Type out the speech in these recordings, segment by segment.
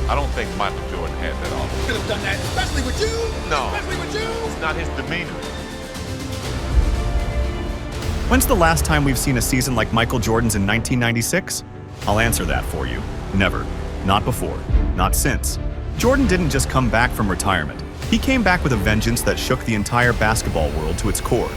I don't think Michael Jordan had that offer. Could have done that, especially with you. No. Especially with you. It's not his demeanor. When's the last time we've seen a season like Michael Jordan's in 1996? I'll answer that for you. Never. Not before. Not since. Jordan didn't just come back from retirement. He came back with a vengeance that shook the entire basketball world to its core.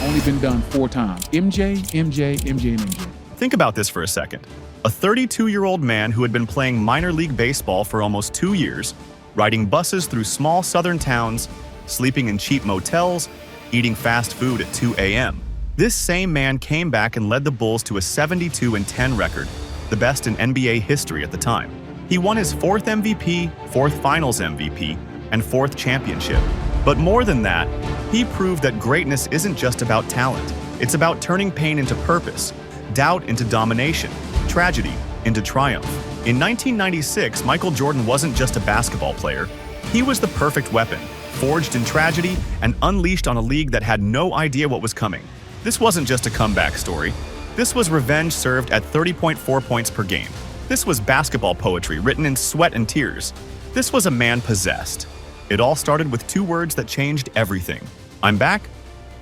Only been done 4 times. MJ, MJ, MJ, and MJ. Think about this for a second. A 32-year-old man who had been playing minor league baseball for almost 2 years, riding buses through small southern towns, sleeping in cheap motels, eating fast food at 2 a.m. This same man came back and led the Bulls to a 72-10 record, the best in NBA history at the time. He won his 4th MVP, 4th Finals MVP, and 4th championship. But more than that, he proved that greatness isn't just about talent. It's about turning pain into purpose, doubt into domination, tragedy into triumph. In 1996, Michael Jordan wasn't just a basketball player. He was the perfect weapon, forged in tragedy and unleashed on a league that had no idea what was coming. This wasn't just a comeback story. This was revenge served at 30.4 points per game. This was basketball poetry written in sweat and tears. This was a man possessed. It all started with 2 words that changed everything. I'm back.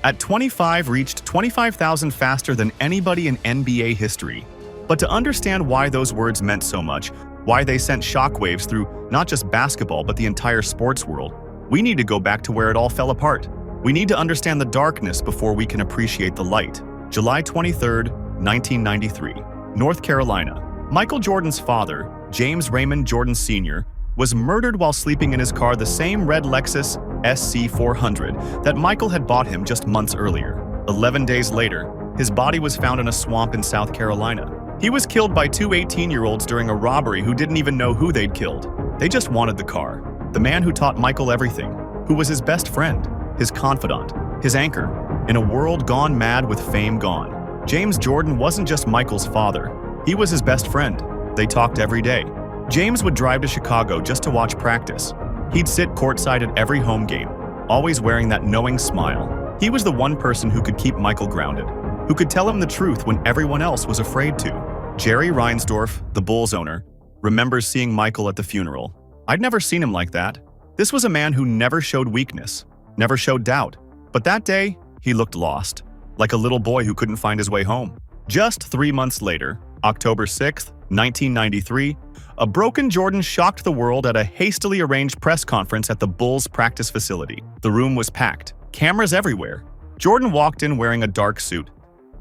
At 25, reached 25,000 faster than anybody in NBA history. But to understand why those words meant so much, why they sent shockwaves through not just basketball but the entire sports world, we need to go back to where it all fell apart. We need to understand the darkness before we can appreciate the light. July 23, 1993, North Carolina. Michael Jordan's father, James Raymond Jordan Sr., was murdered while sleeping in his car, the same red Lexus SC400 that Michael had bought him just months earlier. 11 days later, his body was found in a swamp in South Carolina. He was killed by 2 18-year-olds during a robbery who didn't even know who they'd killed. They just wanted the car. The man who taught Michael everything, who was his best friend, his confidant, his anchor, in a world gone mad with fame gone. James Jordan wasn't just Michael's father. He was his best friend. They talked every day. James would drive to Chicago just to watch practice. He'd sit courtside at every home game, always wearing that knowing smile. He was the one person who could keep Michael grounded, who could tell him the truth when everyone else was afraid to. Jerry Reinsdorf, the Bulls owner, remembers seeing Michael at the funeral. I'd never seen him like that. This was a man who never showed weakness, never showed doubt. But that day, he looked lost, like a little boy who couldn't find his way home. Just 3 months later, October 6, 1993, a broken Jordan shocked the world at a hastily arranged press conference at the Bulls' practice facility. The room was packed, cameras everywhere. Jordan walked in wearing a dark suit.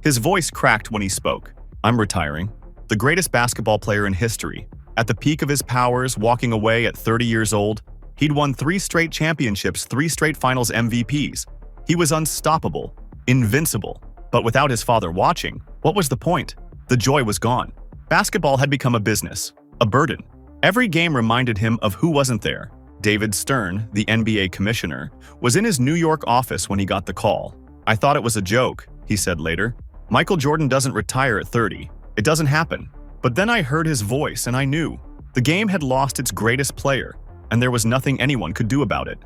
His voice cracked when he spoke. I'm retiring. The greatest basketball player in history. At the peak of his powers, walking away at 30 years old, he'd won 3 straight championships, 3 straight finals MVPs. He was unstoppable, invincible. But without his father watching, what was the point? The joy was gone. Basketball had become a business, a burden. Every game reminded him of who wasn't there. David Stern, the NBA commissioner, was in his New York office when he got the call. I thought it was a joke, he said later. Michael Jordan doesn't retire at 30. It doesn't happen. But then I heard his voice and I knew. The game had lost its greatest player, and there was nothing anyone could do about it.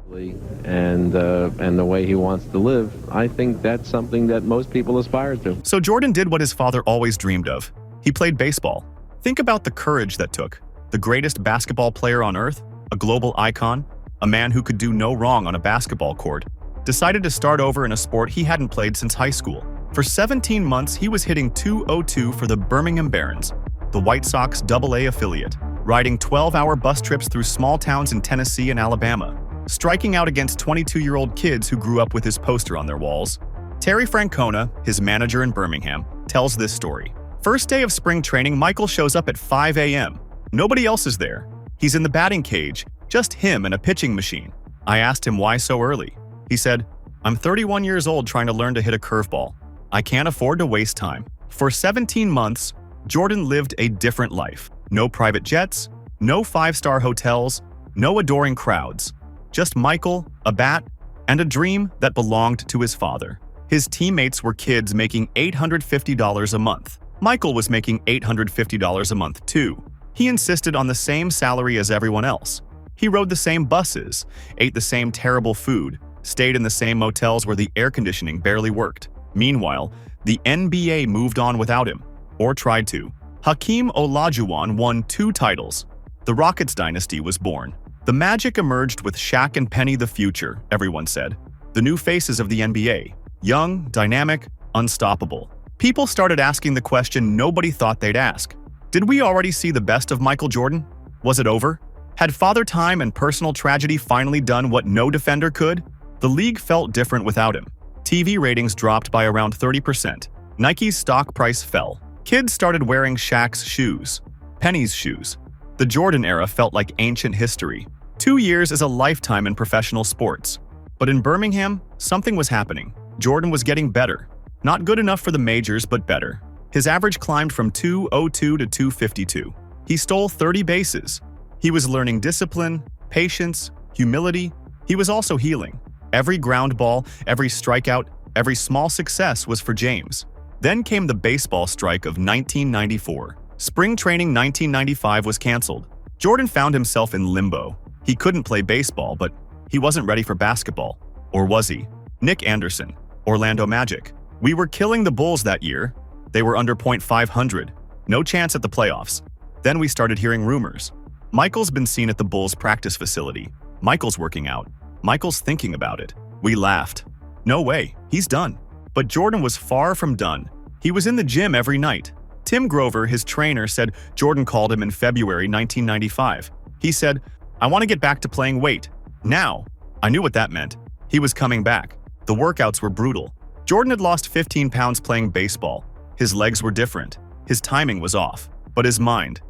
And the way he wants to live, I think that's something that most people aspire to. So Jordan did what his father always dreamed of. He played baseball. Think about the courage that took. The greatest basketball player on earth, a global icon, a man who could do no wrong on a basketball court, decided to start over in a sport he hadn't played since high school. For 17 months, he was hitting .202 for the Birmingham Barons, the White Sox AA affiliate, riding 12-hour bus trips through small towns in Tennessee and Alabama, striking out against 22-year-old kids who grew up with his poster on their walls. Terry Francona, his manager in Birmingham, tells this story. First day of spring training, Michael shows up at 5 a.m. Nobody else is there. He's in the batting cage, just him and a pitching machine. I asked him why so early. He said, I'm 31 years old trying to learn to hit a curveball. I can't afford to waste time. For 17 months, Jordan lived a different life. No private jets, no 5-star hotels, no adoring crowds. Just Michael, a bat, and a dream that belonged to his father. His teammates were kids making $850 a month. Michael was making $850 a month too. He insisted on the same salary as everyone else. He rode the same buses, ate the same terrible food, stayed in the same motels where the air conditioning barely worked. Meanwhile, the NBA moved on without him, or tried to. Hakeem Olajuwon won 2 titles. The Rockets dynasty was born. The Magic emerged with Shaq and Penny the future, everyone said. The new faces of the NBA. Young, dynamic, unstoppable. People started asking the question nobody thought they'd ask. Did we already see the best of Michael Jordan? Was it over? Had Father Time and personal tragedy finally done what no defender could? The league felt different without him. TV ratings dropped by around 30%. Nike's stock price fell. Kids started wearing Shaq's shoes, Penny's shoes. The Jordan era felt like ancient history. 2 years is a lifetime in professional sports. But in Birmingham, something was happening. Jordan was getting better. Not good enough for the majors, but better. His average climbed from 202 to 252. He stole 30 bases. He was learning discipline, patience, humility. He was also healing. Every ground ball, every strikeout, every small success was for James. Then came the baseball strike of 1994. Spring training 1995 was canceled. Jordan found himself in limbo. He couldn't play baseball, but he wasn't ready for basketball. Or was he? Nick Anderson, Orlando Magic. We were killing the Bulls that year. They were under .500. No chance at the playoffs. Then we started hearing rumors. Michael's been seen at the Bulls practice facility. Michael's working out. Michael's thinking about it. We laughed. No way, he's done. But Jordan was far from done. He was in the gym every night. Tim Grover, his trainer, said Jordan called him in February 1995. He said, "I want to get back to playing weight. Now." I knew what that meant. He was coming back. The workouts were brutal. Jordan had lost 15 pounds playing baseball. His legs were different. His timing was off. But his mind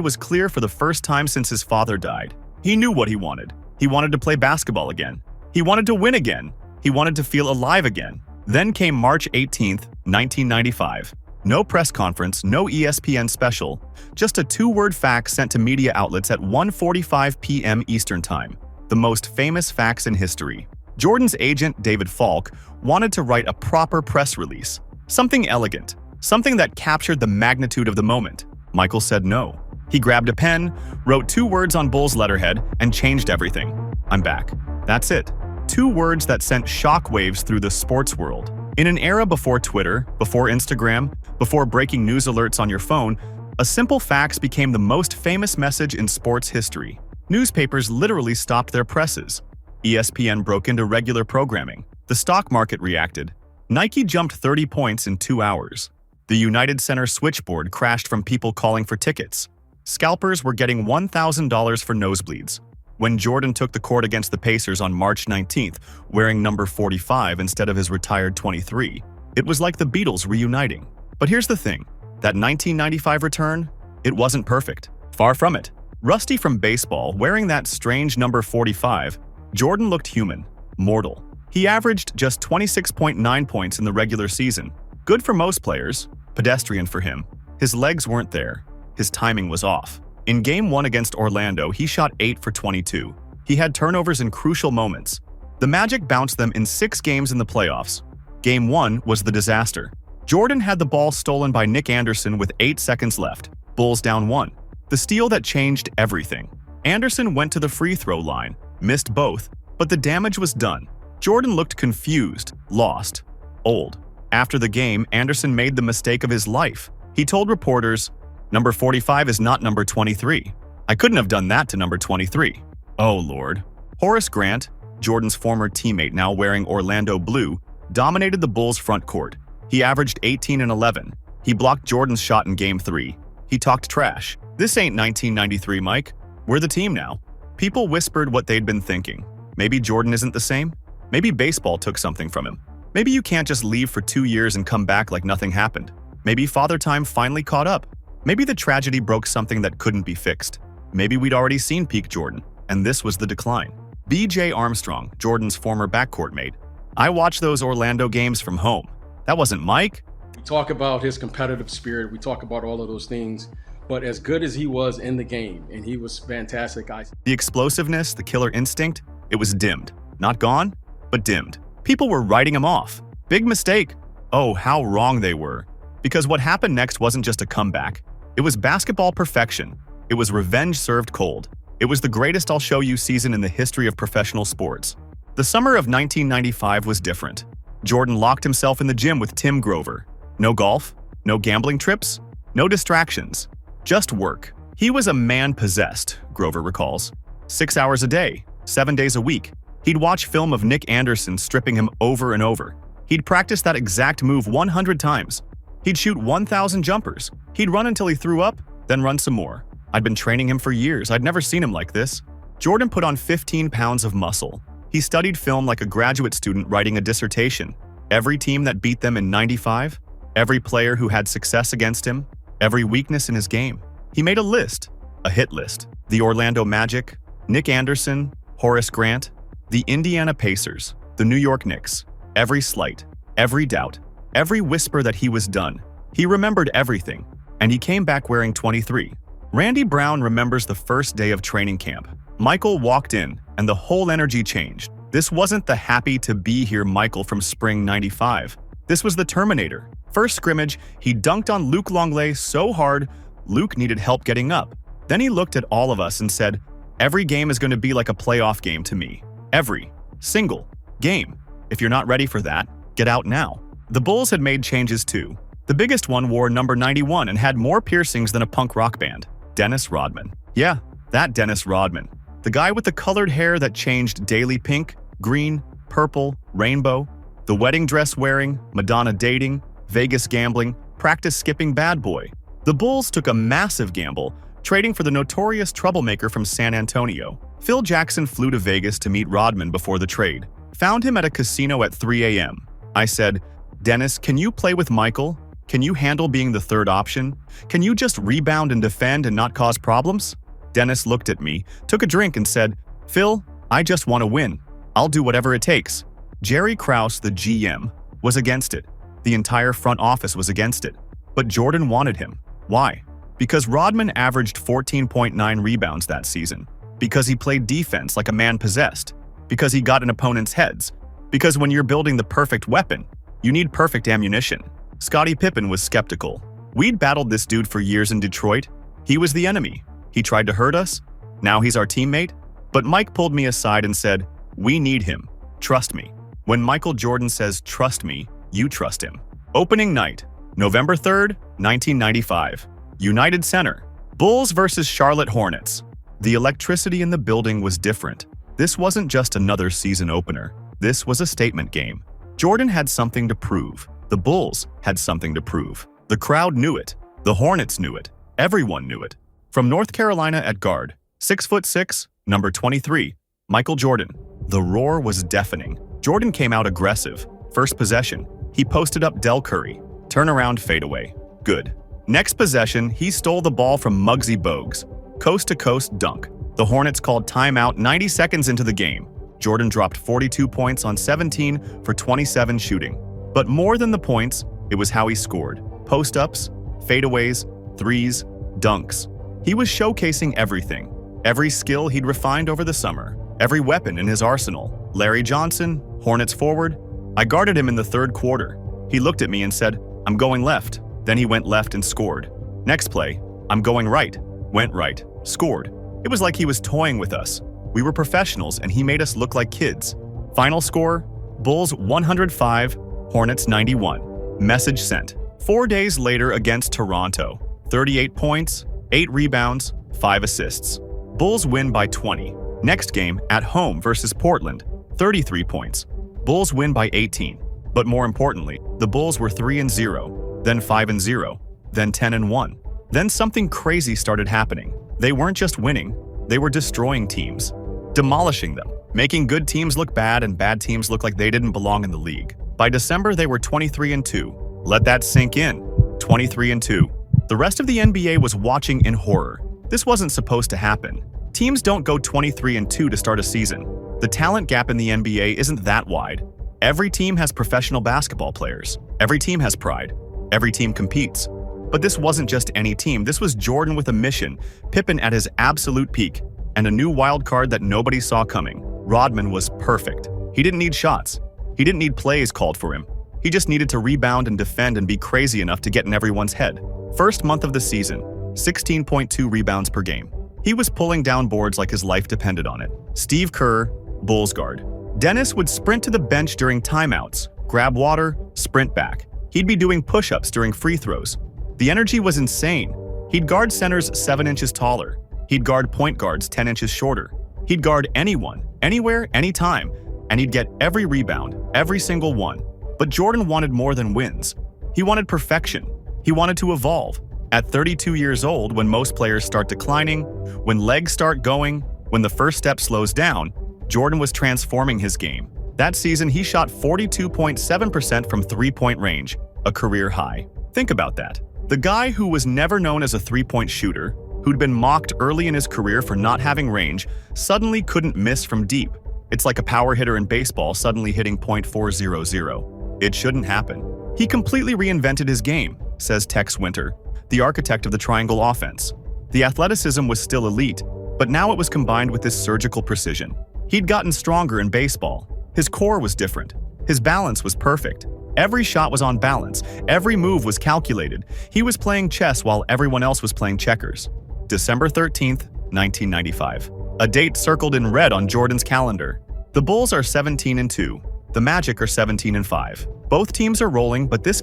was clear for the first time since his father died. He knew what he wanted. He wanted to play basketball again. He wanted to win again. He wanted to feel alive again. Then came March 18th, 1995. No press conference, no ESPN special, just a 2-word fax sent to media outlets at 1:45 p.m. Eastern Time. The most famous fax in history. Jordan's agent, David Falk, wanted to write a proper press release. Something elegant. Something that captured the magnitude of the moment. Michael said no. He grabbed a pen, wrote 2 words on Bulls letterhead, and changed everything. "I'm back." That's it. 2 words that sent shockwaves through the sports world. In an era before Twitter, before Instagram, before breaking news alerts on your phone, a simple fax became the most famous message in sports history. Newspapers literally stopped their presses. ESPN broke into regular programming. The stock market reacted. Nike jumped 30 points in 2 hours. The United Center switchboard crashed from people calling for tickets. Scalpers were getting $1,000 for nosebleeds. When Jordan took the court against the Pacers on March 19th, wearing number 45 instead of his retired 23, it was like the Beatles reuniting. But here's the thing, that 1995 return, it wasn't perfect. Far from it. Rusty from baseball, wearing that strange number 45, Jordan looked human, mortal. He averaged just 26.9 points in the regular season. Good for most players, pedestrian for him. His legs weren't there. His timing was off. In Game 1 against Orlando, he shot 8 for 22. He had turnovers in crucial moments. The Magic bounced them in 6 games in the playoffs. Game 1 was the disaster. Jordan had the ball stolen by Nick Anderson with 8 seconds left. Bulls down 1. The steal that changed everything. Anderson went to the free throw line, missed both, but the damage was done. Jordan looked confused, lost, old. After the game, Anderson made the mistake of his life. He told reporters, "Number 45 is not number 23. I couldn't have done that to number 23. Oh, Lord." Horace Grant, Jordan's former teammate now wearing Orlando blue, dominated the Bulls' front court. He averaged 18 and 11. He blocked Jordan's shot in Game 3. He talked trash. "This ain't 1993, Mike. We're the team now." People whispered what they'd been thinking. Maybe Jordan isn't the same? Maybe baseball took something from him. Maybe you can't just leave for 2 years and come back like nothing happened. Maybe Father Time finally caught up. Maybe the tragedy broke something that couldn't be fixed. Maybe we'd already seen peak Jordan, and this was the decline. B.J. Armstrong, Jordan's former backcourt mate. "I watched those Orlando games from home. That wasn't Mike." We talk about his competitive spirit. We talk about all of those things. But as good as he was in the game, and he was fantastic. The explosiveness, the killer instinct, it was dimmed. Not gone, but dimmed. People were writing him off. Big mistake. Oh, how wrong they were. Because what happened next wasn't just a comeback. It was basketball perfection. It was revenge served cold. It was the greatest I'll show you season in the history of professional sports. The summer of 1995 was different. Jordan locked himself in the gym with Tim Grover. No golf, no gambling trips, No distractions. Just work. He was a man possessed, Grover recalls. 6 hours a day, 7 days a week. He'd watch film of Nick Anderson stripping him over and over. He'd practice that exact move 100 times. He'd shoot 1,000 jumpers. He'd run until he threw up, then run some more. I'd been training him for years. I'd never seen him like this. Jordan put on 15 pounds of muscle. He studied film like a graduate student writing a dissertation. Every team that beat them in '95, every player who had success against him, every weakness in his game. He made a list, a hit list. The Orlando Magic, Nick Anderson, Horace Grant, the Indiana Pacers, the New York Knicks. Every slight, every doubt, every whisper that he was done. He remembered everything, and he came back wearing 23. Randy Brown remembers the first day of training camp. Michael walked in, and the whole energy changed. This wasn't the happy-to-be-here Michael from spring '95. This was the Terminator. First scrimmage, he dunked on Luke Longley so hard, Luke needed help getting up. Then he looked at all of us and said, "Every game is going to be like a playoff game to me. Every single game. If you're not ready for that, get out now." The Bulls had made changes too. The biggest one wore number 91 and had more piercings than a punk rock band. Dennis Rodman. Yeah, that Dennis Rodman. The guy with the colored hair that changed daily pink, green, purple, rainbow. The wedding dress wearing, Madonna dating, Vegas gambling, practice skipping bad boy. The Bulls took a massive gamble, trading for the notorious troublemaker from San Antonio. Phil Jackson flew to Vegas to meet Rodman before the trade. Found him at a casino at 3 a.m. I said, "Dennis, can you play with Michael? Can you handle being the third option? Can you just rebound and defend and not cause problems?" Dennis looked at me, took a drink and said, "Phil, I just want to win. I'll do whatever it takes." Jerry Krause, the GM, was against it. The entire front office was against it. But Jordan wanted him. Why? Because Rodman averaged 14.9 rebounds that season. Because he played defense like a man possessed. Because he got in opponents' heads. Because when you're building the perfect weapon, you need perfect ammunition. Scottie Pippen was skeptical. We'd battled this dude for years in Detroit. He was the enemy. He tried to hurt us. Now he's our teammate. But Mike pulled me aside and said, "We need him. Trust me." When Michael Jordan says, "Trust me," you trust him. Opening night, November 3rd, 1995. United Center. Bulls versus Charlotte Hornets. The electricity in the building was different. This wasn't just another season opener. This was a statement game. Jordan had something to prove. The Bulls had something to prove. The crowd knew it. The Hornets knew it. Everyone knew it. From North Carolina at guard, 6'6", number 23, Michael Jordan. The roar was deafening. Jordan came out aggressive. First possession, he posted up Del Curry. Turnaround fadeaway. Good. Next possession, he stole the ball from Muggsy Bogues. Coast-to-coast dunk. The Hornets called timeout 90 seconds into the game. Jordan dropped 42 points on 17 for 27 shooting. But more than the points, it was how he scored. Post-ups, fadeaways, threes, dunks. He was showcasing everything. Every skill he'd refined over the summer. Every weapon in his arsenal. Larry Johnson, Hornets forward. I guarded him in the third quarter. He looked at me and said, "I'm going left." Then he went left and scored. Next play, "I'm going right." Went right, scored. It was like he was toying with us. We were professionals and he made us look like kids. Final score, Bulls 105, Hornets 91. Message sent. 4 days later against Toronto, 38 points, 8 rebounds, 5 assists. Bulls win by 20. Next game, at home versus Portland, 33 points. Bulls win by 18. But more importantly, the Bulls were 3-0, then 5-0, then 10-1. Then something crazy started happening. They weren't just winning, they were destroying teams, demolishing them, making good teams look bad and bad teams look like they didn't belong in the league. By December, they were 23-2. Let that sink in. 23-2. The rest of the NBA was watching in horror. This wasn't supposed to happen. Teams don't go 23-2 to start a season. The talent gap in the NBA isn't that wide. Every team has professional basketball players. Every team has pride. Every team competes. But this wasn't just any team. This was Jordan with a mission, Pippen at his absolute peak, and a new wild card that nobody saw coming. Rodman was perfect. He didn't need shots. He didn't need plays called for him. He just needed to rebound and defend and be crazy enough to get in everyone's head. First month of the season, 16.2 rebounds per game. He was pulling down boards like his life depended on it. Steve Kerr, Bulls guard. Dennis would sprint to the bench during timeouts, grab water, sprint back. He'd be doing push-ups during free throws. The energy was insane. He'd guard centers 7 inches taller. He'd guard point guards 10 inches shorter. He'd guard anyone, anywhere, anytime, and he'd get every rebound, every single one. But Jordan wanted more than wins. He wanted perfection. He wanted to evolve. At 32 years old, when most players start declining, when legs start going, when the first step slows down, Jordan was transforming his game. That season, he shot 42.7% from three-point range, a career high. Think about that. The guy who was never known as a three-point shooter, who'd been mocked early in his career for not having range, suddenly couldn't miss from deep. It's like a power hitter in baseball suddenly hitting .400. It shouldn't happen. He completely reinvented his game, says Tex Winter, the architect of the triangle offense. The athleticism was still elite, but now it was combined with this surgical precision. He'd gotten stronger in baseball. His core was different. His balance was perfect. Every shot was on balance. Every move was calculated. He was playing chess while everyone else was playing checkers. December 13th, 1995. A date circled in red on Jordan's calendar. The Bulls are 17-2. The Magic are 17-5. Both teams are rolling, but this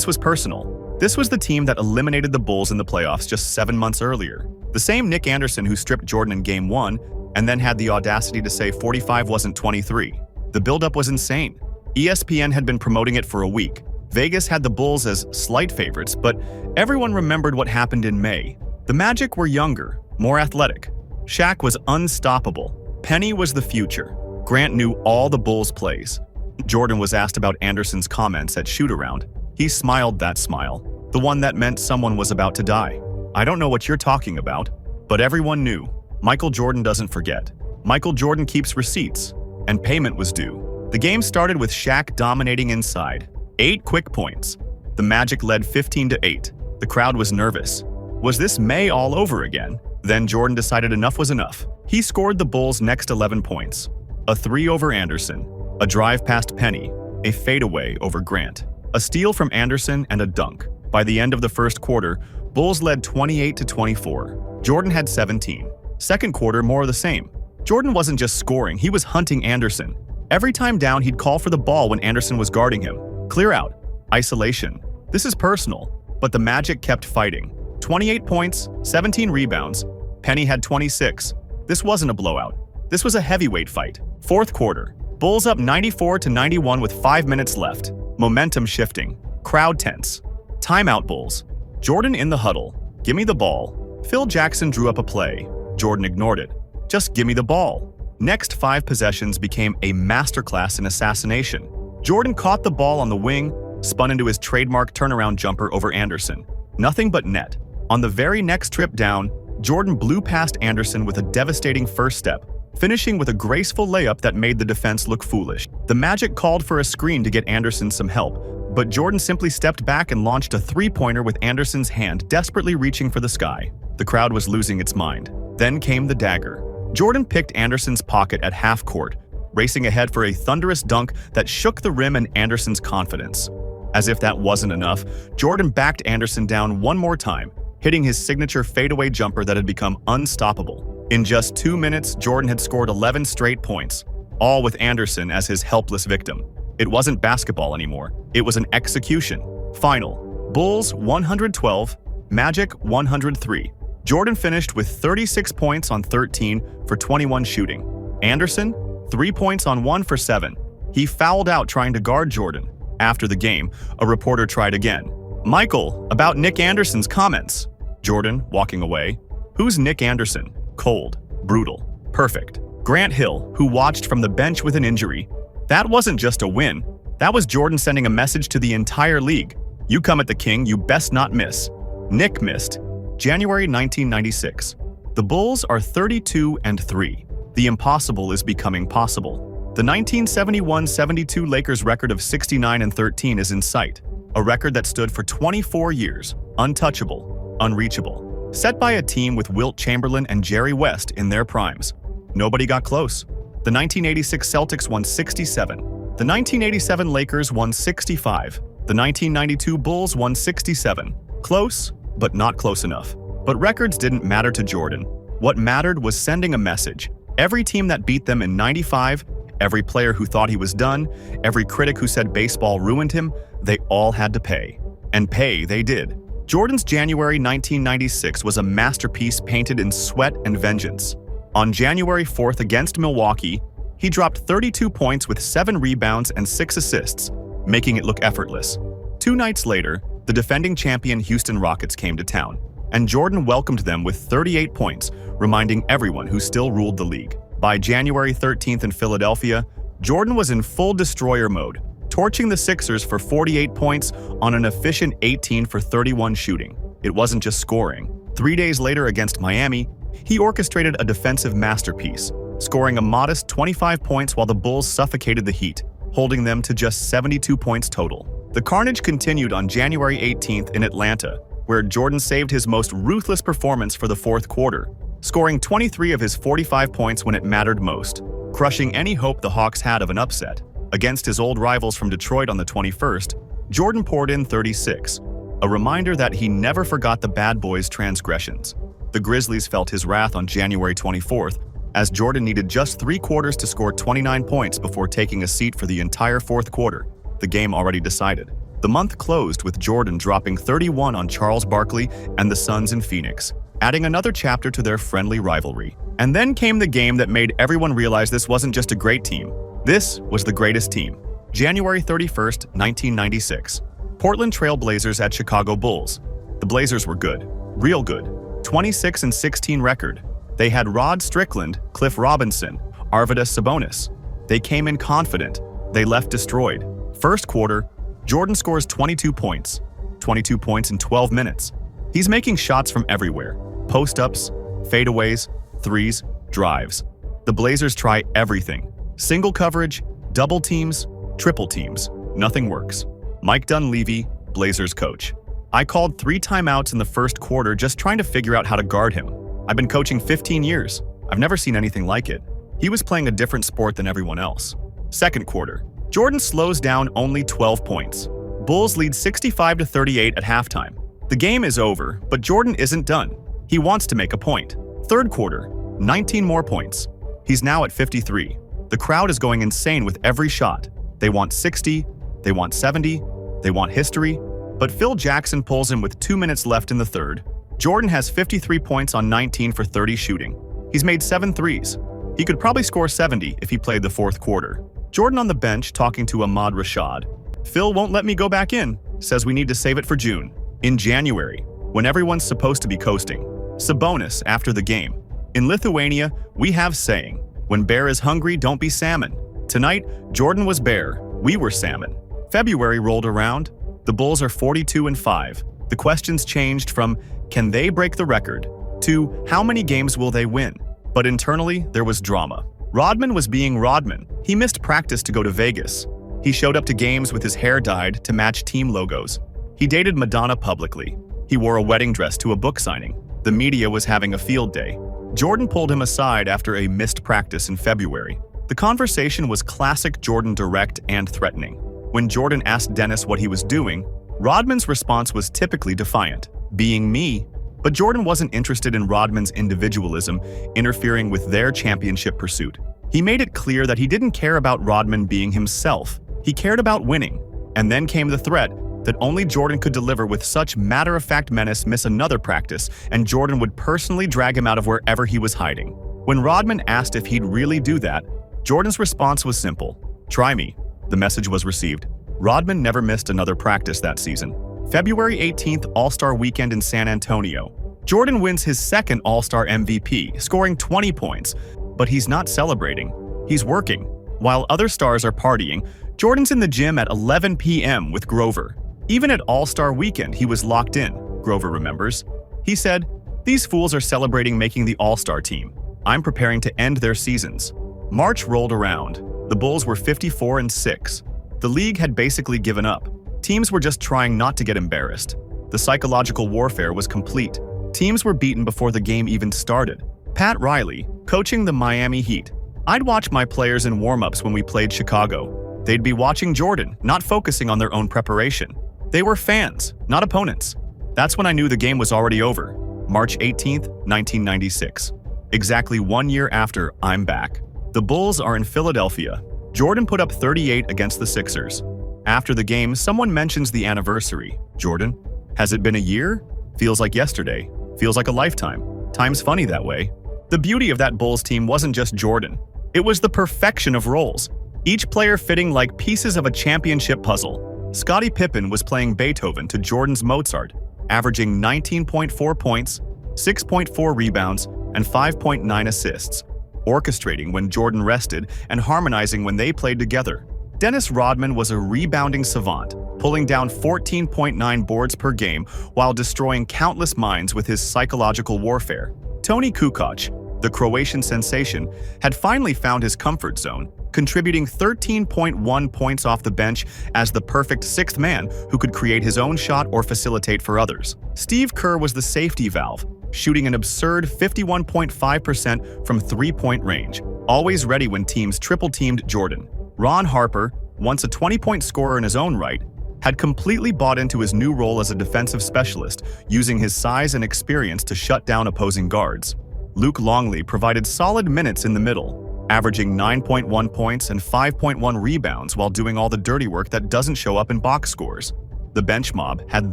was personal. This was the team that eliminated the Bulls in the playoffs just 7 months earlier. The same Nick Anderson who stripped Jordan in Game 1 and then had the audacity to say 45 wasn't 23. The buildup was insane. ESPN had been promoting it for a week. Vegas had the Bulls as slight favorites, but everyone remembered what happened in May. The Magic were younger, more athletic. Shaq was unstoppable. Penny was the future. Grant knew all the Bulls' plays. Jordan was asked about Anderson's comments at shoot-around. He smiled that smile, the one that meant someone was about to die. I don't know what you're talking about, but everyone knew. Michael Jordan doesn't forget. Michael Jordan keeps receipts, and payment was due. The game started with Shaq dominating inside. 8 quick points. The Magic led 15-8. The crowd was nervous. Was this May all over again? Then Jordan decided enough was enough. He scored the Bulls' next 11 points. A 3 over Anderson, a drive past Penny, a fadeaway over Grant, a steal from Anderson, and a dunk. By the end of the first quarter, Bulls led 28-24. Jordan had 17. Second quarter, more of the same. Jordan wasn't just scoring, he was hunting Anderson. Every time down, he'd call for the ball when Anderson was guarding him. Clear out. Isolation. This is personal, but the Magic kept fighting. 28 points, 17 rebounds. Penny had 26. This wasn't a blowout. This was a heavyweight fight. Fourth quarter. Bulls up 94-91 with 5 minutes left. Momentum shifting. Crowd tense. Timeout Bulls. Jordan in the huddle. Give me the ball. Phil Jackson drew up a play. Jordan ignored it. Just give me the ball. Next 5 possessions became a masterclass in assassination. Jordan caught the ball on the wing, spun into his trademark turnaround jumper over Anderson. Nothing but net. On the very next trip down, Jordan blew past Anderson with a devastating first step, finishing with a graceful layup that made the defense look foolish. The Magic called for a screen to get Anderson some help, but Jordan simply stepped back and launched a three-pointer with Anderson's hand desperately reaching for the sky. The crowd was losing its mind. Then came the dagger. Jordan picked Anderson's pocket at half court, racing ahead for a thunderous dunk that shook the rim and Anderson's confidence. As if that wasn't enough, Jordan backed Anderson down one more time, hitting his signature fadeaway jumper that had become unstoppable. In just 2 minutes, Jordan had scored 11 straight points, all with Anderson as his helpless victim. It wasn't basketball anymore. It was an execution. Final. Bulls 112, Magic 103. Jordan finished with 36 points on 13 for 21 shooting. Anderson, 3 points on 1 for 7. He fouled out trying to guard Jordan. After the game, a reporter tried again. Michael, about Nick Anderson's comments. Jordan, walking away. Who's Nick Anderson? Cold, brutal, perfect. Grant Hill, who watched from the bench with an injury. That wasn't just a win. That was Jordan sending a message to the entire league. You come at the king, you best not miss. Nick missed. January 1996. The Bulls are 32-3. The impossible is becoming possible. The 1971-72 Lakers record of 69-13 is in sight, a record that stood for 24 years, untouchable, unreachable, set by a team with Wilt Chamberlain and Jerry West in their primes. Nobody got close. The 1986 Celtics won 67. The 1987 Lakers won 65. The 1992 Bulls won 67. Close, but not close enough. But records didn't matter to Jordan. What mattered was sending a message. Every team that beat them in 95, every player who thought he was done, every critic who said baseball ruined him, they all had to pay. And pay they did. Jordan's January 1996 was a masterpiece painted in sweat and vengeance. On January 4th against Milwaukee, he dropped 32 points with 7 rebounds and 6 assists, making it look effortless. 2 nights later, the defending champion Houston Rockets came to town, and Jordan welcomed them with 38 points, reminding everyone who still ruled the league. By January 13th in Philadelphia, Jordan was in full destroyer mode, torching the Sixers for 48 points on an efficient 18 for 31 shooting. It wasn't just scoring. 3 days later against Miami, he orchestrated a defensive masterpiece, scoring a modest 25 points while the Bulls suffocated the Heat, holding them to just 72 points total. The carnage continued on January 18th in Atlanta, where Jordan saved his most ruthless performance for the fourth quarter, scoring 23 of his 45 points when it mattered most, crushing any hope the Hawks had of an upset. Against his old rivals from Detroit on the 21st, Jordan poured in 36, a reminder that he never forgot the bad boys' transgressions. The Grizzlies felt his wrath on January 24th, as Jordan needed just 3 quarters to score 29 points before taking a seat for the entire fourth quarter, the game already decided. The month closed with Jordan dropping 31 on Charles Barkley and the Suns in Phoenix, adding another chapter to their friendly rivalry. And then came the game that made everyone realize this wasn't just a great team. This was the greatest team. January 31st, 1996. Portland Trail Blazers at Chicago Bulls. The Blazers were good. Real good. 26-16 record. They had Rod Strickland, Cliff Robinson, Arvydas Sabonis. They came in confident. They left destroyed. First quarter, Jordan scores 22 points. 22 points in 12 minutes. He's making shots from everywhere. Post-ups, fadeaways, threes, drives. The Blazers try everything. Single coverage, double teams, triple teams. Nothing works. Mike Dunleavy, Blazers coach. I called 3 timeouts in the first quarter just trying to figure out how to guard him. I've been coaching 15 years. I've never seen anything like it. He was playing a different sport than everyone else. Second quarter. Jordan slows down only 12 points. Bulls lead 65-38 at halftime. The game is over, but Jordan isn't done. He wants to make a point. Third quarter. 19 more points. He's now at 53. The crowd is going insane with every shot. They want 60, they want 70, they want history, but Phil Jackson pulls him with 2 minutes left in the third. Jordan has 53 points on 19 for 30 shooting. He's made 7 threes. He could probably score 70 if he played the fourth quarter. Jordan on the bench talking to Ahmad Rashad. Phil won't let me go back in, says we need to save it for June. In January, when everyone's supposed to be coasting. Sabonis after the game. In Lithuania, we have saying, when bear is hungry, don't be salmon. Tonight, Jordan was bear, we were salmon. February rolled around. The Bulls are 42-5. The questions changed from, can they break the record, to how many games will they win? But internally, there was drama. Rodman was being Rodman. He missed practice to go to Vegas. He showed up to games with his hair dyed to match team logos. He dated Madonna publicly. He wore a wedding dress to a book signing. The media was having a field day. Jordan pulled him aside after a missed practice in February. The conversation was classic Jordan direct and threatening. When Jordan asked Dennis what he was doing, Rodman's response was typically defiant, being me. But Jordan wasn't interested in Rodman's individualism interfering with their championship pursuit. He made it clear that he didn't care about Rodman being himself. He cared about winning. And then came the threat that only Jordan could deliver with such matter-of-fact menace miss another practice, and Jordan would personally drag him out of wherever he was hiding. When Rodman asked if he'd really do that, Jordan's response was simple. Try me. The message was received. Rodman never missed another practice that season. February 18th All-Star Weekend in San Antonio. Jordan wins his second All-Star MVP, scoring 20 points, but he's not celebrating. He's working. While other stars are partying, Jordan's in the gym at 11 p.m. with Grover. Even at All-Star Weekend, he was locked in, Grover remembers. He said, "These fools are celebrating making the All-Star team. I'm preparing to end their seasons." March rolled around. The Bulls were 54-6. The league had basically given up. Teams were just trying not to get embarrassed. The psychological warfare was complete. Teams were beaten before the game even started. Pat Riley, coaching the Miami Heat. I'd watch my players in warm-ups when we played Chicago. They'd be watching Jordan, not focusing on their own preparation. They were fans, not opponents. That's when I knew the game was already over. March 18th, 1996. Exactly 1 year after I'm back. The Bulls are in Philadelphia. Jordan put up 38 against the Sixers. After the game, someone mentions the anniversary. Jordan, Has it been a year? Feels like yesterday. Feels like a lifetime. Time's funny that way. The beauty of that Bulls team wasn't just Jordan. It was the perfection of roles, each player fitting like pieces of a championship puzzle. Scottie Pippen was playing Beethoven to Jordan's Mozart, averaging 19.4 points, 6.4 rebounds, and 5.9 assists, orchestrating when Jordan rested and harmonizing when they played together. Dennis Rodman was a rebounding savant, pulling down 14.9 boards per game while destroying countless minds with his psychological warfare. Toni Kukoc, the Croatian sensation, had finally found his comfort zone, contributing 13.1 points off the bench as the perfect sixth man who could create his own shot or facilitate for others. Steve Kerr was the safety valve, shooting an absurd 51.5% from three-point range, always ready when teams triple-teamed Jordan. Ron Harper, once a 20-point scorer in his own right, had completely bought into his new role as a defensive specialist, using his size and experience to shut down opposing guards. Luke Longley provided solid minutes in the middle, averaging 9.1 points and 5.1 rebounds while doing all the dirty work that doesn't show up in box scores. The bench mob had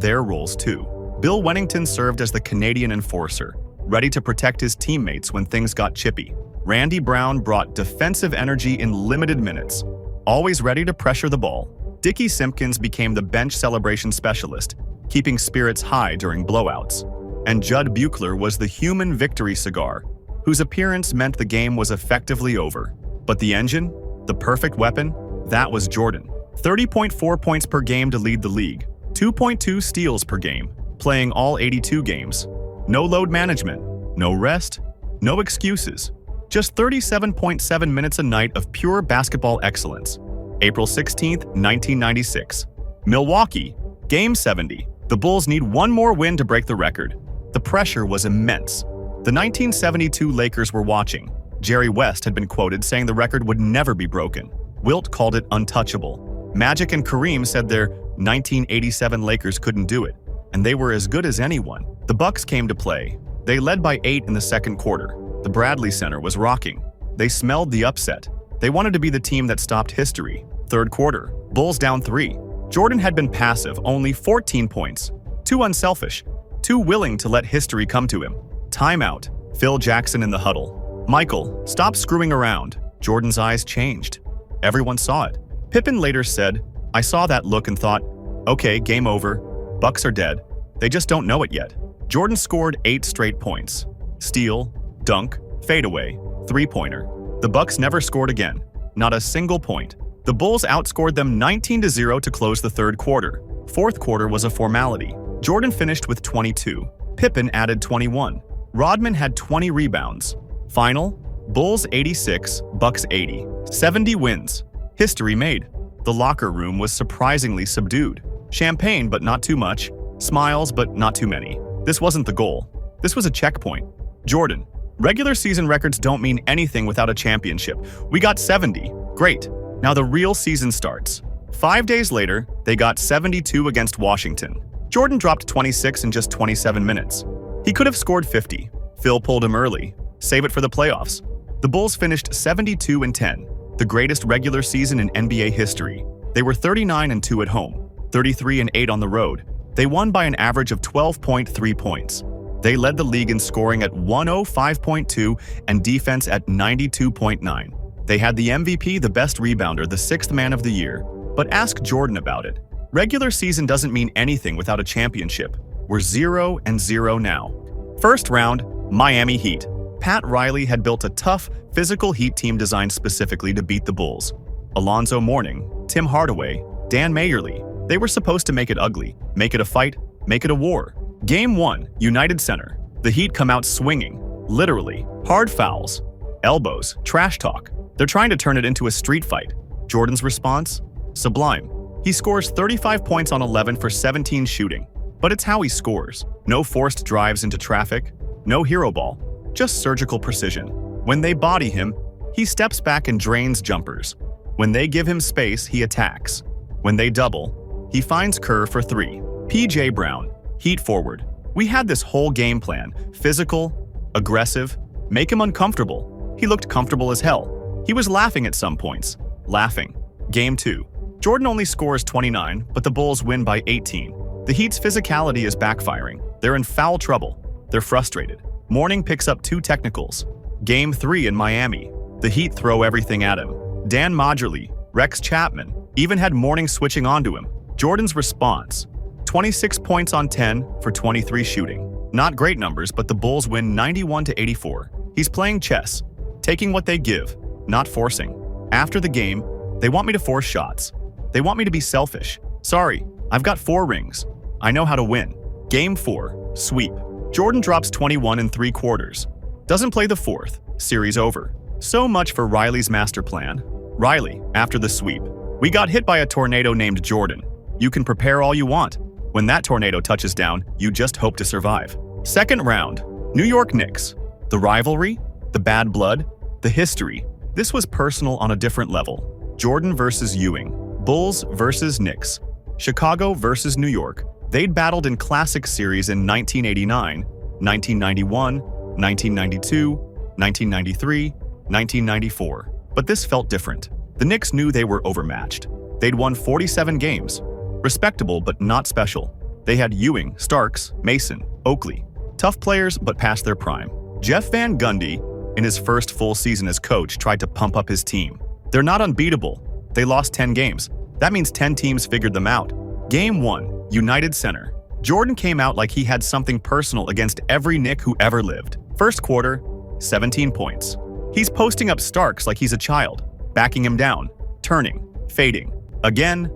their roles too. Bill Wennington served as the Canadian enforcer, ready to protect his teammates when things got chippy. Randy Brown brought defensive energy in limited minutes, always ready to pressure the ball. Dickie Simpkins became the bench celebration specialist, keeping spirits high during blowouts. And Judd Buechler was the human victory cigar, whose appearance meant the game was effectively over. But the engine, the perfect weapon, that was Jordan. 30.4 points per game to lead the league, 2.2 steals per game, playing all 82 games. No load management, no rest, no excuses. Just 37.7 minutes a night of pure basketball excellence. April 16, 1996. Milwaukee, Game 70. The Bulls need one more win to break the record. The pressure was immense. The 1972 Lakers were watching. Jerry West had been quoted saying the record would never be broken. Wilt called it untouchable. Magic and Kareem said their 1987 Lakers couldn't do it, and they were as good as anyone. The Bucks came to play. They led by 8 in the second quarter. The Bradley Center was rocking. They smelled the upset. They wanted to be the team that stopped history. Third quarter, Bulls down 3. Jordan had been passive, only 14 points. Too unselfish, too willing to let history come to him. Timeout. Phil Jackson in the huddle. Michael, stop screwing around. Jordan's eyes changed. Everyone saw it. Pippen later said, I saw that look and thought, okay, game over. Bucks are dead. They just don't know it yet. Jordan scored 8 straight points. Steal, dunk, fadeaway, three-pointer. The Bucks never scored again. Not a single point. The Bulls outscored them 19-0 to close the third quarter. Fourth quarter was a formality. Jordan finished with 22. Pippen added 21. Rodman had 20 rebounds. Final, Bulls 86, Bucks 80. 70 wins. History made. The locker room was surprisingly subdued. Champagne, but not too much. Smiles, but not too many. This wasn't the goal. This was a checkpoint. Jordan, regular season records don't mean anything without a championship. We got 70. Great. Now the real season starts. 5 days later, they got 72 against Washington. Jordan dropped 26 in just 27 minutes. He could have scored 50. Phil pulled him early. Save it for the playoffs. The Bulls finished 72-10, the greatest regular season in NBA history. They were 39-2 at home, 33-8 on the road. They won by an average of 12.3 points. They led the league in scoring at 105.2 and defense at 92.9. They had the MVP, the best rebounder, the sixth man of the year. But ask Jordan about it. Regular season doesn't mean anything without a championship. We're 0-0 now. First round, Miami Heat. Pat Riley had built a tough, physical Heat team designed specifically to beat the Bulls. Alonzo Mourning, Tim Hardaway, Dan Mayerly. They were supposed to make it ugly, make it a fight, make it a war. Game 1, United Center. The Heat come out swinging, literally. Hard fouls, elbows, trash talk. They're trying to turn it into a street fight. Jordan's response? Sublime. He scores 35 points on 11 for 17 shooting. But it's how he scores. No forced drives into traffic, no hero ball, just surgical precision. When they body him, he steps back and drains jumpers. When they give him space, he attacks. When they double, he finds Kerr for 3. P.J. Brown, Heat forward. We had this whole game plan, physical, aggressive, make him uncomfortable. He looked comfortable as hell. He was laughing at some points. Laughing. Game 2. Jordan only scores 29, but the Bulls win by 18. The Heat's physicality is backfiring. They're in foul trouble. They're frustrated. Mourning picks up 2 technicals. Game 3 in Miami. The Heat throw everything at him. Dan Modgerly, Rex Chapman, even had Mourning switching onto him. Jordan's response: 26 points on 10 for 23 shooting. Not great numbers, but the Bulls win 91-84. He's playing chess, taking what they give, not forcing. After the game, they want me to force shots. They want me to be selfish. Sorry, I've got 4 rings. I know how to win. Game 4, sweep. Jordan drops 21 in 3 quarters. Doesn't play the 4th. Series over. So much for Riley's master plan. Riley, after the sweep: we got hit by a tornado named Jordan. You can prepare all you want. When that tornado touches down, you just hope to survive. Second round, New York Knicks. The rivalry, the bad blood, the history. This was personal on a different level. Jordan versus Ewing. Bulls versus Knicks. Chicago versus New York. They'd battled in classic series in 1989, 1991, 1992, 1993, 1994. But this felt different. The Knicks knew they were overmatched. They'd won 47 games. Respectable, but not special. They had Ewing, Starks, Mason, Oakley. Tough players, but past their prime. Jeff Van Gundy, in his first full season as coach, tried to pump up his team. They're not unbeatable. They lost 10 games. That means 10 teams figured them out. Game 1, United Center. Jordan came out like he had something personal against every Knick who ever lived. First quarter, 17 points. He's posting up Starks like he's a child, backing him down, turning, fading. Again.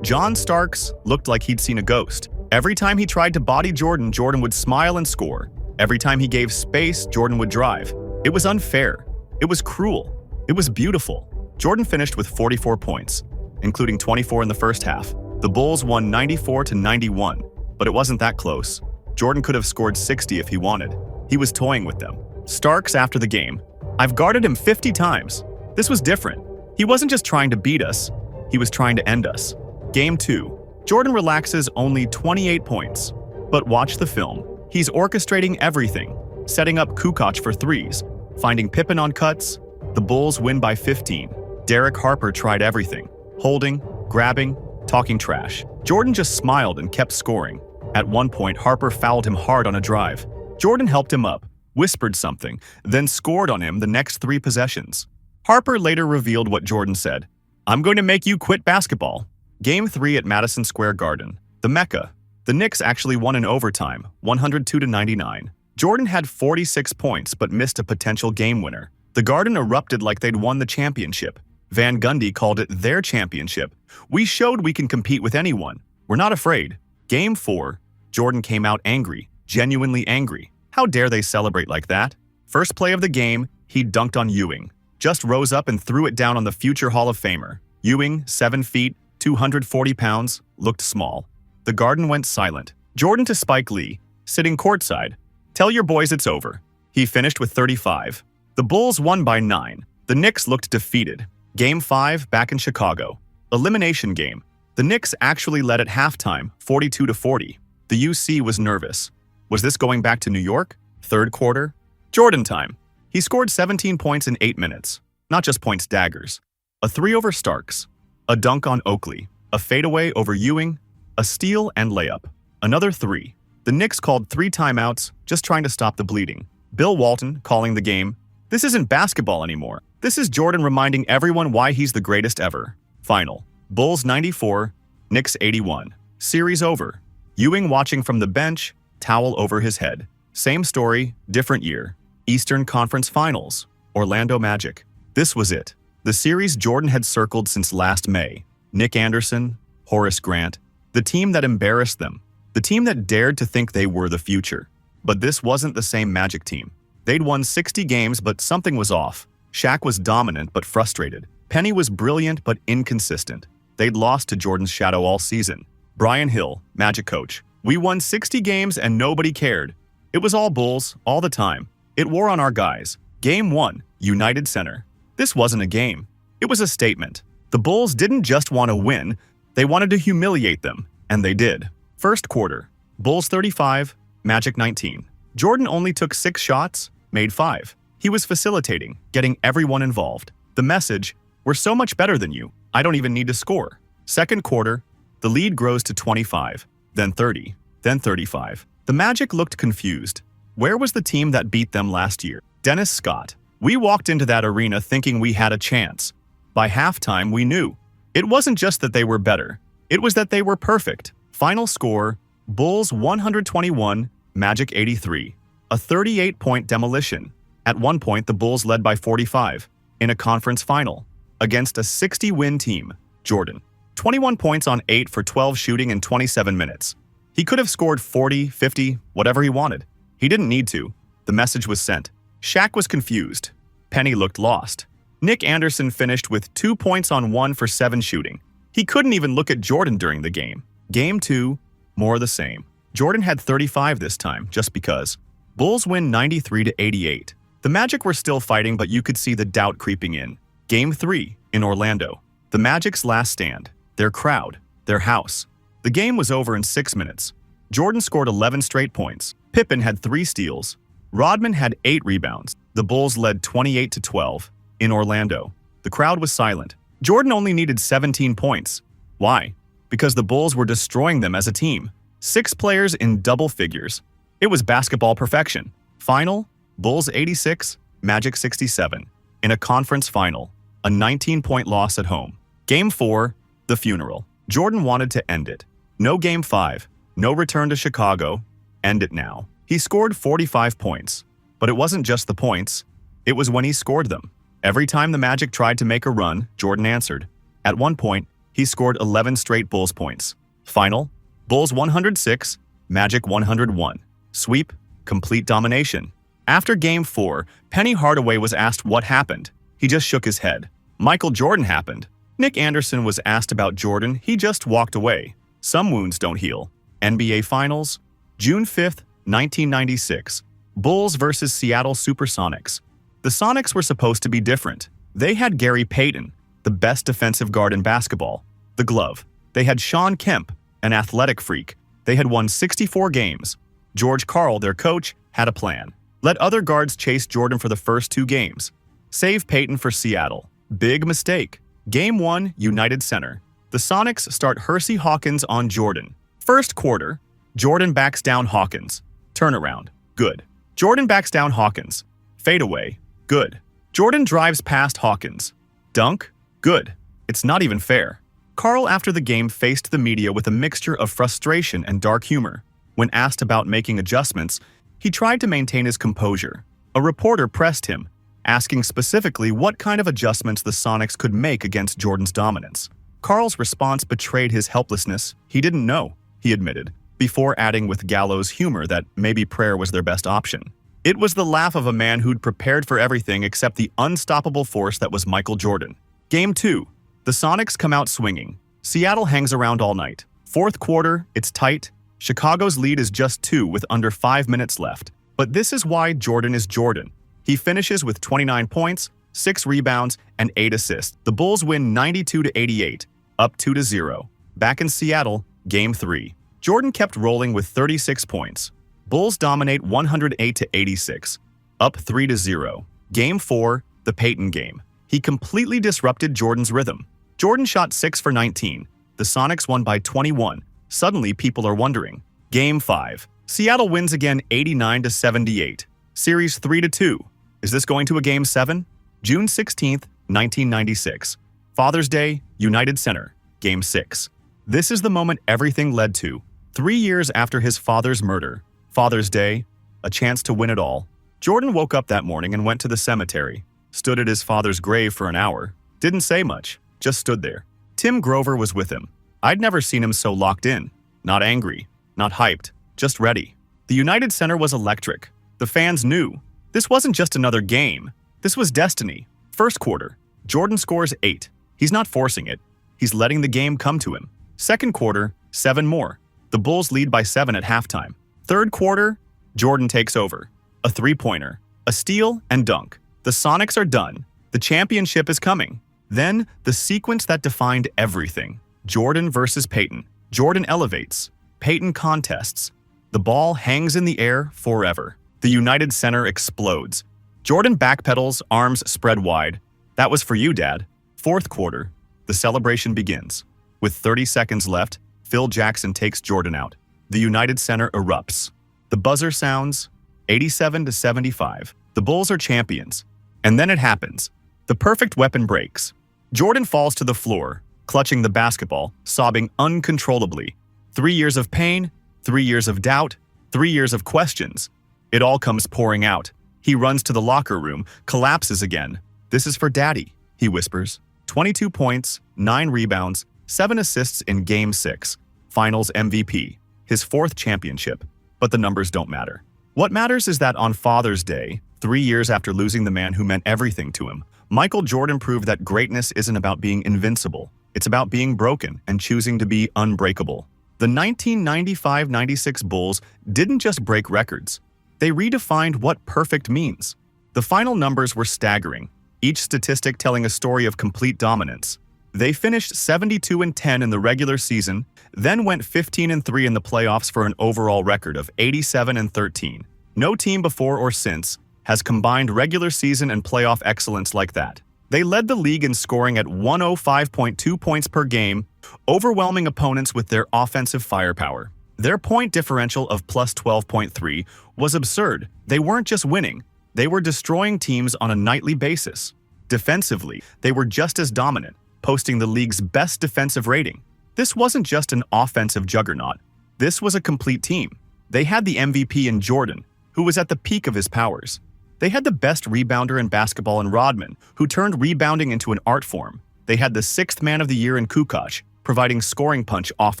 John Starks looked like he'd seen a ghost. Every time he tried to body Jordan, Jordan would smile and score. Every time he gave space, Jordan would drive. It was unfair. It was cruel. It was beautiful. Jordan finished with 44 points, including 24 in the first half. The Bulls won 94-91, but it wasn't that close. Jordan could have scored 60 if he wanted. He was toying with them. Starks after the game: I've guarded him 50 times. This was different. He wasn't just trying to beat us. He was trying to end us. Game 2. Jordan relaxes only 28 points. But watch the film. He's orchestrating everything, setting up Kukoc for threes, finding Pippen on cuts. The Bulls win by 15. Derek Harper tried everything: holding, grabbing, talking trash. Jordan just smiled and kept scoring. At one point, Harper fouled him hard on a drive. Jordan helped him up, whispered something, then scored on him the next 3 possessions. Harper later revealed what Jordan said: "I'm going to make you quit basketball." Game 3 at Madison Square Garden. The Mecca. The Knicks actually won in overtime, 102-99. Jordan had 46 points but missed a potential game winner. The Garden erupted like they'd won the championship. Van Gundy called it their championship. "We showed we can compete with anyone. We're not afraid." Game 4. Jordan came out angry, genuinely angry. How dare they celebrate like that? First play of the game, he dunked on Ewing. Just rose up and threw it down on the future Hall of Famer. Ewing, 7 feet, 240 pounds, looked small. The Garden went silent. Jordan to Spike Lee, sitting courtside: "Tell your boys it's over." He finished with 35. The Bulls won by 9. The Knicks looked defeated. Game 5 back in Chicago. Elimination game. The Knicks actually led at halftime, 42-40. The UC was nervous. Was this going back to New York? Third quarter. Jordan time. He scored 17 points in 8 minutes. Not just points, daggers. A 3 over Starks. A dunk on Oakley. A fadeaway over Ewing. A steal and layup. Another 3. The Knicks called 3 timeouts, just trying to stop the bleeding. Bill Walton calling the game: "This isn't basketball anymore. This is Jordan reminding everyone why he's the greatest ever." Final. Bulls 94, Knicks 81. Series over. Ewing watching from the bench, towel over his head. Same story, different year. Eastern Conference Finals. Orlando Magic. This was it. The series Jordan had circled since last May. Nick Anderson, Horace Grant. The team that embarrassed them. The team that dared to think they were the future. But this wasn't the same Magic team. They'd won 60 games, but something was off. Shaq was dominant but frustrated. Penny was brilliant but inconsistent. They'd lost to Jordan's shadow all season. Brian Hill, Magic coach: "We won 60 games and nobody cared. It was all Bulls, all the time. It wore on our guys." Game 1, United Center. This wasn't a game. It was a statement. The Bulls didn't just want to win, they wanted to humiliate them, and they did. First quarter. Bulls 35, Magic 19. Jordan only took 6 shots, made 5. He was facilitating, getting everyone involved. The message: "We're so much better than you. I don't even need to score." Second quarter. The lead grows to 25, then 30, then 35. The Magic looked confused. Where was the team that beat them last year? Dennis Scott. We walked into that arena thinking we had a chance. By halftime, we knew. It wasn't just that they were better. It was that they were perfect. Final score, Bulls 121, Magic 83. A 38-point demolition. At one point, the Bulls led by 45 in a conference final against a 60-win team. Jordan. 21 points on 8 for 12 shooting in 27 minutes. He could have scored 40, 50, whatever he wanted. He didn't need to. The message was sent. Shaq was confused. Penny looked lost. Nick Anderson finished with 2 points on 1 for 7 shooting. He couldn't even look at Jordan during the game. Game 2, more of the same. Jordan had 35 this time, just because. Bulls win 93-88. The Magic were still fighting, but you could see the doubt creeping in. Game 3, in Orlando. The Magic's last stand. Their crowd. Their house. The game was over in 6 minutes. Jordan scored 11 straight points. Pippen had 3 steals. Rodman had 8 rebounds. The Bulls led 28-12. In Orlando, the crowd was silent. Jordan only needed 17 points. Why? Because the Bulls were destroying them as a team. 6 players in double figures. It was basketball perfection. Final, Bulls 86, Magic 67. In a conference final, a 19-point loss at home. Game 4, the funeral. Jordan wanted to end it. No Game 5, no return to Chicago. End it now. He scored 45 points. But it wasn't just the points. It was when he scored them. Every time the Magic tried to make a run, Jordan answered. At one point, he scored 11 straight Bulls points. Final, Bulls 106, Magic 101. Sweep, complete domination. After Game 4, Penny Hardaway was asked what happened. He just shook his head. Michael Jordan happened. Nick Anderson was asked about Jordan. He just walked away. Some wounds don't heal. NBA Finals, June 5th, 1996. Bulls versus Seattle Supersonics. The Sonics were supposed to be different. They had Gary Payton, the best defensive guard in basketball. The glove. They had Sean Kemp, an athletic freak. They had won 64 games. George Karl, their coach, had a plan. Let other guards chase Jordan for the first 2 games. Save Payton for Seattle. Big mistake. Game 1, United Center. The Sonics start Hersey Hawkins on Jordan. First quarter, Jordan backs down Hawkins. Turnaround. Good. Jordan backs down Hawkins. Fadeaway. Good. Jordan drives past Hawkins. Dunk. Good. It's not even fair. Karl after the game faced the media with a mixture of frustration and dark humor. When asked about making adjustments, he tried to maintain his composure. A reporter pressed him, asking specifically what kind of adjustments the Sonics could make against Jordan's dominance. Karl's response betrayed his helplessness. He didn't know, he admitted, before adding with gallows humor that maybe prayer was their best option. It was the laugh of a man who'd prepared for everything except the unstoppable force that was Michael Jordan. Game 2. The Sonics come out swinging. Seattle hangs around all night. Fourth quarter, it's tight. Chicago's lead is just 2 with under 5 minutes left. But this is why Jordan is Jordan. He finishes with 29 points, 6 rebounds, and 8 assists. The Bulls win 92-88, up 2-0. Back in Seattle, Game 3. Jordan kept rolling with 36 points. Bulls dominate 108-86, up 3-0. Game 4, the Payton game. He completely disrupted Jordan's rhythm. Jordan shot 6 for 19. The Sonics won by 21. Suddenly, people are wondering. Game 5. Seattle wins again 89-78. Series 3-2. Is this going to a Game 7? June 16th, 1996. Father's Day, United Center, Game 6. This is the moment everything led to. 3 years after his father's murder. Father's Day, a chance to win it all. Jordan woke up that morning and went to the cemetery. Stood at his father's grave for an hour. Didn't say much, just stood there. Tim Grover was with him. I'd never seen him so locked in. Not angry, not hyped, just ready. The United Center was electric. The fans knew. This wasn't just another game. This was destiny. First quarter, Jordan scores 8. He's not forcing it. He's letting the game come to him. Second quarter, 7 more. The Bulls lead by 7 at halftime. Third quarter, Jordan takes over. A 3-pointer, a steal, and dunk. The Sonics are done. The championship is coming. Then, the sequence that defined everything. Jordan versus Payton. Jordan elevates. Payton contests. The ball hangs in the air forever. The United Center explodes. Jordan backpedals, arms spread wide. That was for you, Dad. Fourth quarter. The celebration begins. With 30 seconds left, Phil Jackson takes Jordan out. The United Center erupts. The buzzer sounds 87-75. The Bulls are champions. And then it happens. The perfect weapon breaks. Jordan falls to the floor, clutching the basketball, sobbing uncontrollably. 3 years of pain, 3 years of doubt, 3 years of questions. It all comes pouring out. He runs to the locker room, collapses again. "This is for Daddy," he whispers. 22 points, 9 rebounds, 7 assists in Game 6. Finals MVP. His 4th championship. But the numbers don't matter. What matters is that on Father's Day, 3 years after losing the man who meant everything to him, Michael Jordan proved that greatness isn't about being invincible. It's about being broken and choosing to be unbreakable. The 1995-96 Bulls didn't just break records. They redefined what perfect means. The final numbers were staggering, each statistic telling a story of complete dominance. They finished 72-10 in the regular season, then went 15-3 in the playoffs for an overall record of 87-13. No team before or since has combined regular season and playoff excellence like that. They led the league in scoring at 105.2 points per game, overwhelming opponents with their offensive firepower. Their point differential of plus 12.3 was absurd. They weren't just winning, they were destroying teams on a nightly basis. Defensively, they were just as dominant, posting the league's best defensive rating. This wasn't just an offensive juggernaut. This was a complete team. They had the MVP in Jordan, who was at the peak of his powers. They had the best rebounder in basketball in Rodman, who turned rebounding into an art form. They had the 6th man of the year in Kukoc, providing scoring punch off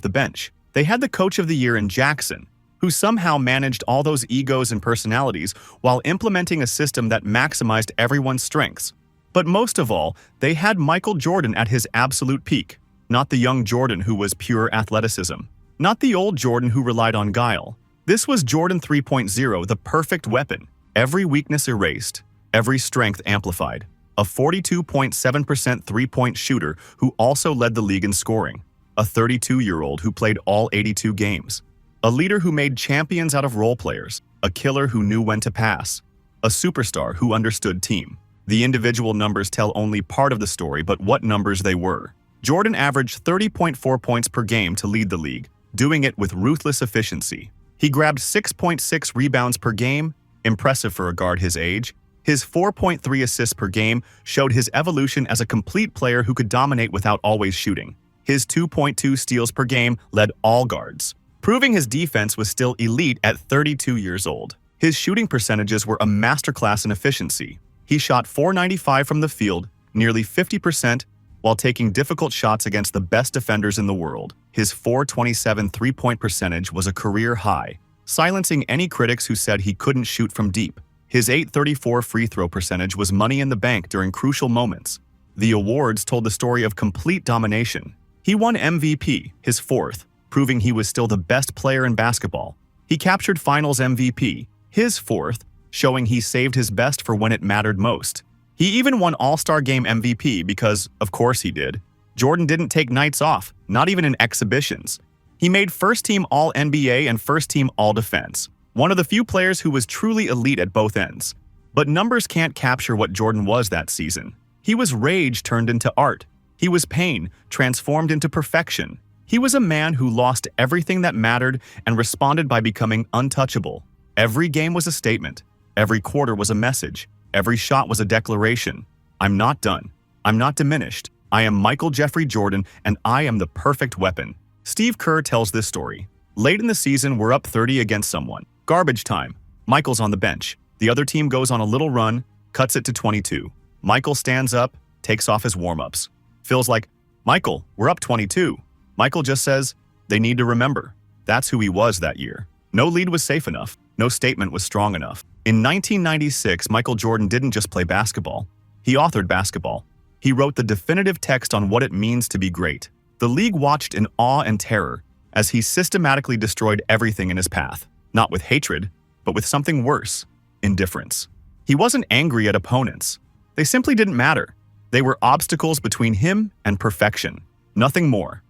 the bench. They had the coach of the year in Jackson, who somehow managed all those egos and personalities while implementing a system that maximized everyone's strengths. But most of all, they had Michael Jordan at his absolute peak. Not the young Jordan who was pure athleticism. Not the old Jordan who relied on guile. This was Jordan 3.0, the perfect weapon. Every weakness erased, every strength amplified. A 42.7% three-point shooter who also led the league in scoring. A 32-year-old who played all 82 games. A leader who made champions out of role players. A killer who knew when to pass. A superstar who understood team. The individual numbers tell only part of the story, but what numbers they were. Jordan averaged 30.4 points per game to lead the league, doing it with ruthless efficiency. He grabbed 6.6 rebounds per game, impressive for a guard his age. His 4.3 assists per game showed his evolution as a complete player who could dominate without always shooting. His 2.2 steals per game led all guards, proving his defense was still elite at 32 years old. His shooting percentages were a masterclass in efficiency. He shot .495 from the field, nearly 50%, while taking difficult shots against the best defenders in the world. His .427 three-point percentage was a career high, silencing any critics who said he couldn't shoot from deep. His .834 free throw percentage was money in the bank during crucial moments. The awards told the story of complete domination. He won MVP, his 4th, proving he was still the best player in basketball. He captured Finals MVP, his 4th, showing he saved his best for when it mattered most. He even won All-Star Game MVP because, of course he did. Jordan didn't take nights off, not even in exhibitions. He made first-team All-NBA and first-team All-Defense, one of the few players who was truly elite at both ends. But numbers can't capture what Jordan was that season. He was rage turned into art. He was pain transformed into perfection. He was a man who lost everything that mattered and responded by becoming untouchable. Every game was a statement. Every quarter was a message. Every shot was a declaration. I'm not done. I'm not diminished. I am Michael Jeffrey Jordan, and I am the perfect weapon. Steve Kerr tells this story. Late in the season, we're up 30 against someone. Garbage time. Michael's on the bench. The other team goes on a little run, cuts it to 22. Michael stands up, takes off his warm-ups. Phil's like, "Michael, we're up 22. Michael just says, "They need to remember." That's who he was that year. No lead was safe enough. No statement was strong enough. In 1996, Michael Jordan didn't just play basketball. He authored basketball. He wrote the definitive text on what it means to be great. The league watched in awe and terror as he systematically destroyed everything in his path. Not with hatred, but with something worse, indifference. He wasn't angry at opponents. They simply didn't matter. They were obstacles between him and perfection. Nothing more.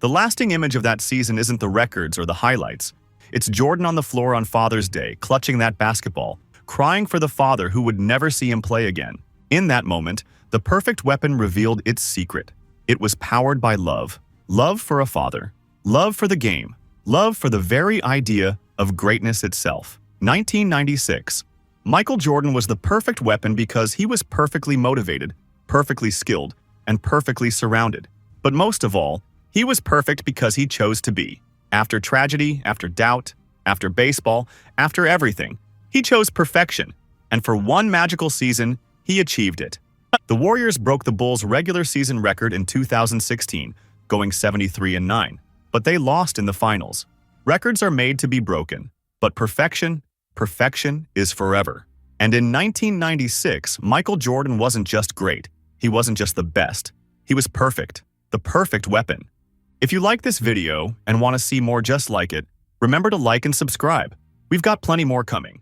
The lasting image of that season isn't the records or the highlights. It's Jordan on the floor on Father's Day, clutching that basketball, crying for the father who would never see him play again. In that moment, the perfect weapon revealed its secret. It was powered by love. Love for a father. Love for the game. Love for the very idea of greatness itself. 1996. Michael Jordan was the perfect weapon because he was perfectly motivated, perfectly skilled, and perfectly surrounded. But most of all, he was perfect because he chose to be. After tragedy, after doubt, after baseball, after everything, he chose perfection. And for one magical season, he achieved it. The Warriors broke the Bulls' regular season record in 2016, going 73-9. But they lost in the finals. Records are made to be broken, but perfection is forever. And in 1996, Michael Jordan wasn't just great. He wasn't just the best. He was perfect, the perfect weapon. If you like this video and want to see more just like it, remember to like and subscribe. We've got plenty more coming.